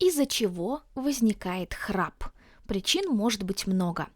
Из-за чего возникает храп? Причин может быть много.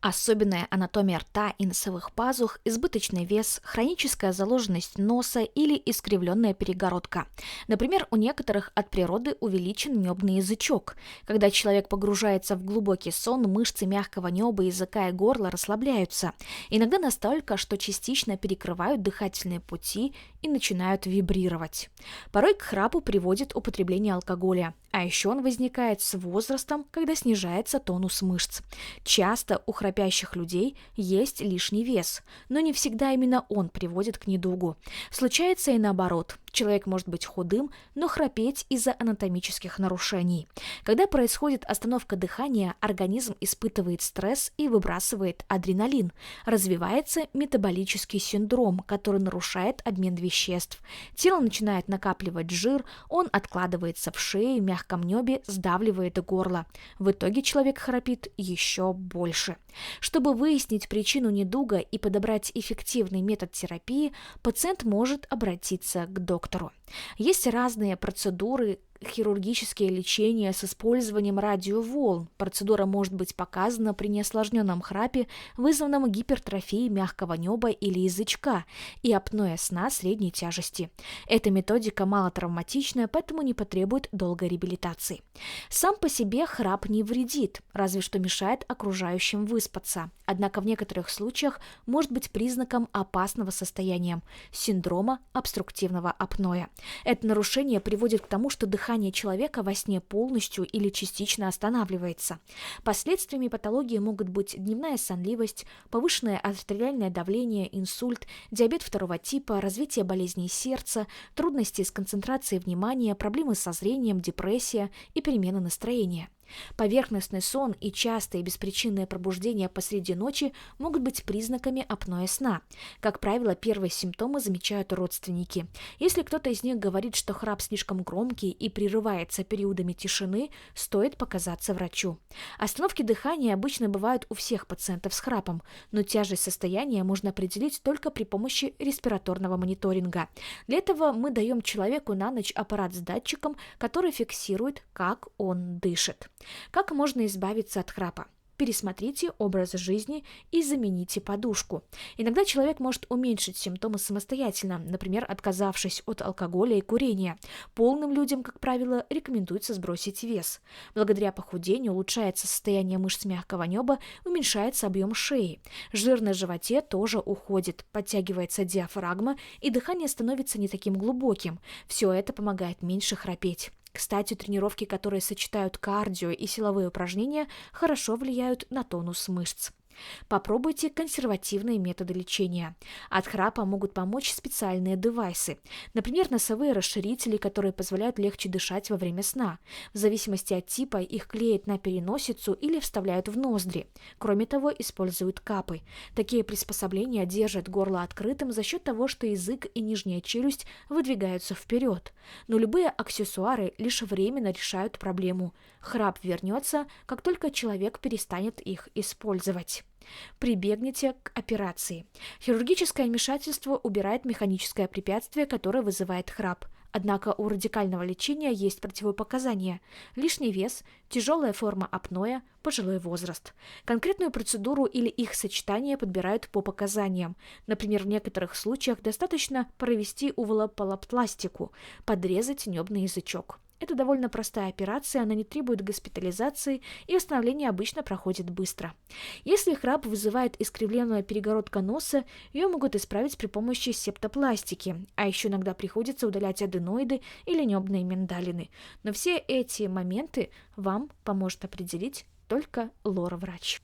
Особенная анатомия рта и носовых пазух, избыточный вес, хроническая заложенность носа или искривленная перегородка. Например, у некоторых от природы увеличен небный язычок. Когда человек погружается в глубокий сон, мышцы мягкого неба, языка и горла расслабляются. Иногда настолько, что частично перекрывают дыхательные пути и начинают вибрировать. Порой к храпу приводит употребление алкоголя. А еще он возникает с возрастом, когда снижается тонус мышц. Часто у храпящих людей есть лишний вес, но не всегда именно он приводит к недугу. Случается и наоборот. Человек может быть худым, но храпеть из-за анатомических нарушений. Когда происходит остановка дыхания, организм испытывает стресс и выбрасывает адреналин. Развивается метаболический синдром, который нарушает обмен веществ. Тело начинает накапливать жир, он откладывается в шее, мягком небе, сдавливает горло. В итоге человек храпит еще больше. Чтобы выяснить причину недуга и подобрать эффективный метод терапии, пациент может обратиться к доктору. Есть разные процедуры, хирургические лечения с использованием радиоволн. Процедура может быть показана при неосложненном храпе, вызванном гипертрофией мягкого неба или язычка и апноэ сна средней тяжести. Эта методика малотравматичная, поэтому не потребует долгой реабилитации. Сам по себе храп не вредит, разве что мешает окружающим выспаться. Однако в некоторых случаях может быть признаком опасного состояния – синдрома обструктивного апноэ. Это нарушение приводит к тому, что дыхание человека во сне полностью или частично останавливается. Последствиями патологии могут быть дневная сонливость, повышенное артериальное давление, инсульт, диабет второго типа, развитие болезней сердца, трудности с концентрацией внимания, проблемы со зрением, депрессия и перемены настроения. Поверхностный сон и частые беспричинные пробуждения посреди ночи могут быть признаками апноэ сна. Как правило, первые симптомы замечают родственники. Если кто-то из них говорит, что храп слишком громкий и прерывается периодами тишины, стоит показаться врачу. Остановки дыхания обычно бывают у всех пациентов с храпом, но тяжесть состояния можно определить только при помощи респираторного мониторинга. Для этого мы даем человеку на ночь аппарат с датчиком, который фиксирует, как он дышит. Как можно избавиться от храпа? Пересмотрите образ жизни и замените подушку. Иногда человек может уменьшить симптомы самостоятельно, например, отказавшись от алкоголя и курения. Полным людям, как правило, рекомендуется сбросить вес. Благодаря похудению улучшается состояние мышц мягкого неба, уменьшается объем шеи. Жир на животе тоже уходит, подтягивается диафрагма и дыхание становится не таким глубоким. Все это помогает меньше храпеть. Кстати, тренировки, которые сочетают кардио и силовые упражнения, хорошо влияют на тонус мышц. Попробуйте консервативные методы лечения. От храпа могут помочь специальные девайсы. Например, носовые расширители, которые позволяют легче дышать во время сна. В зависимости от типа их клеят на переносицу или вставляют в ноздри. Кроме того, используют капы. Такие приспособления держат горло открытым за счет того, что язык и нижняя челюсть выдвигаются вперед. Но любые аксессуары лишь временно решают проблему. Храп вернется, как только человек перестанет их использовать. Прибегните к операции. Хирургическое вмешательство убирает механическое препятствие, которое вызывает храп. Однако у радикального лечения есть противопоказания: лишний вес, тяжелая форма апноэ, пожилой возраст. Конкретную процедуру или их сочетание подбирают по показаниям. Например, в некоторых случаях достаточно провести увалопластику, подрезать небный язычок. Это довольно простая операция, она не требует госпитализации, и восстановление обычно проходит быстро. Если храп вызывает искривленная перегородка носа, ее могут исправить при помощи септопластики, а еще иногда приходится удалять аденоиды или небные миндалины. Но все эти моменты вам поможет определить только лор-врач.